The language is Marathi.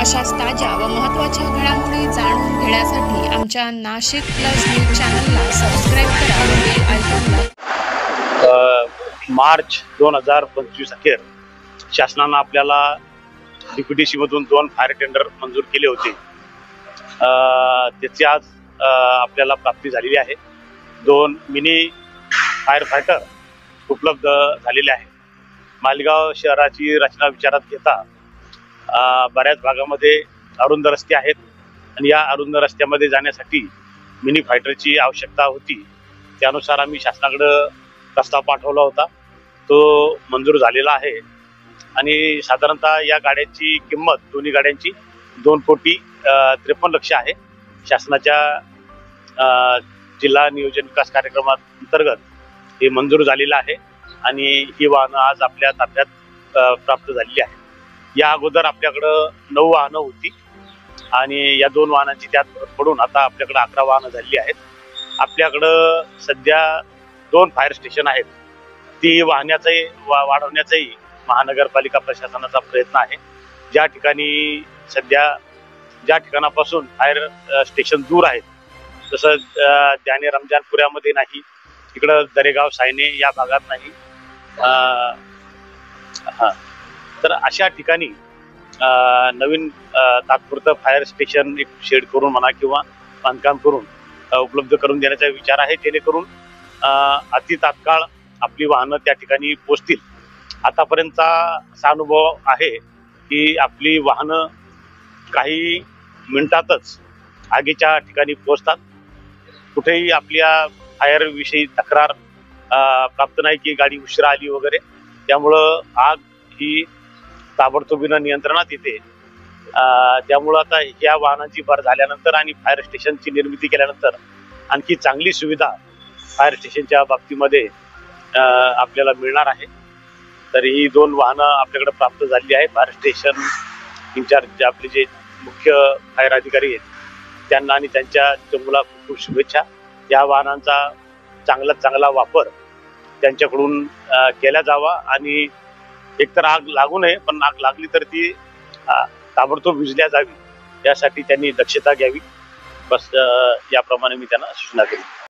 अशाच ताज्या व महत्त्वाच्या घडामोडी जाणून घेण्यासाठी आमच्या नाशिक प्लस न्यूज चॅनलला सबस्क्राईब करा व बेल आयकॉनला। मार्च 2025 अखेर शासनाने आपल्याला डीपीडीसी मधून 2 फायर टेंडर मंजूर केले होते। त्याची आज आपल्याला प्राप्ती झालेली आहे। 2 मिनी फायर फायटर उपलब्ध झालेले आहे। मालेगाव शहराची रचना विचारात घेता बऱ्याच भागामध्ये अरुंद रस्ते आहेत आणि या अरुंद रस्त्यामध्ये जाण्यासाठी मिनी फायटरची आवश्यकता होती। त्यानुसार आम्ही शासनाकडे प्रस्ताव पाठवला होता, तो मंजूर झालेला आहे आणि साधारणतः या गाड्यांची किंमत दोन्ही गाड्यांची 2,53 लाख आहे। शासनाच्या जिल्हा नियोजन विकास कार्यक्रमांतर्गत हे मंजूर झालेलं आहे आणि ही वाहनं आज आपल्या ताब्यात प्राप्त झालेली आहे। या अगोदर आपल्याकडं 9 वाहनं होती आणि या 2 वाहनांची त्यात भर पडून आता आपल्याकडे 11 वाहनं झालेली आहेत। आपल्याकडं सध्या 2 फायर स्टेशन आहेत, ती वाढवण्याचाही महानगरपालिका प्रशासनाचा प्रयत्न आहे। ज्या ठिकाणी सध्या ज्या ठिकाणापासून फायर स्टेशन दूर आहेत, तसं त्याने रमजानपुऱ्यामध्ये नाही, इकडं दरेगाव सायने या भागात नाही, तर अशा ठिकाणी नवीन तात्पुरतं फायर स्टेशन एक शेड करून म्हणा किंवा बांधकाम करून उपलब्ध करून देण्याचा विचार आहे, जेणेकरून अति तात्काळ आपली वाहनं त्या ठिकाणी पोहोचतील। आतापर्यंतचा असा अनुभव आहे की आपली वाहनं काही मिनिटातच आगीच्या ठिकाणी पोहोचतात। कुठेही आपल्या फायर विषयी तक्रार प्राप्त नाही की गाडी उशिरा आली वगैरे, त्यामुळं आग ही ताबडतोबीनं नियंत्रणात येते। त्यामुळं आता या वाहनांची भर झाल्यानंतर आणि फायर स्टेशनची निर्मिती केल्यानंतर आणखी चांगली सुविधा फायर स्टेशनच्या बाबतीमध्ये आपल्याला मिळणार आहे। तर ही 2 वाहनं आपल्याकडे प्राप्त झालेली आहे। फायर स्टेशन इंचार्ज आपले जे मुख्य फायर अधिकारी आहेत त्यांना आणि त्यांच्या चमूला खूप खूप शुभेच्छा। या वाहनांचा चांगला वापर त्यांच्याकडून केला जावा आणि एकतर आग लागू नये, पण आग लागली तर ती ताबडतोब विझल्या जावी, यासाठी त्यांनी दक्षता घ्यावी। बस याप्रमाणे मी त्यांना सूचना केली।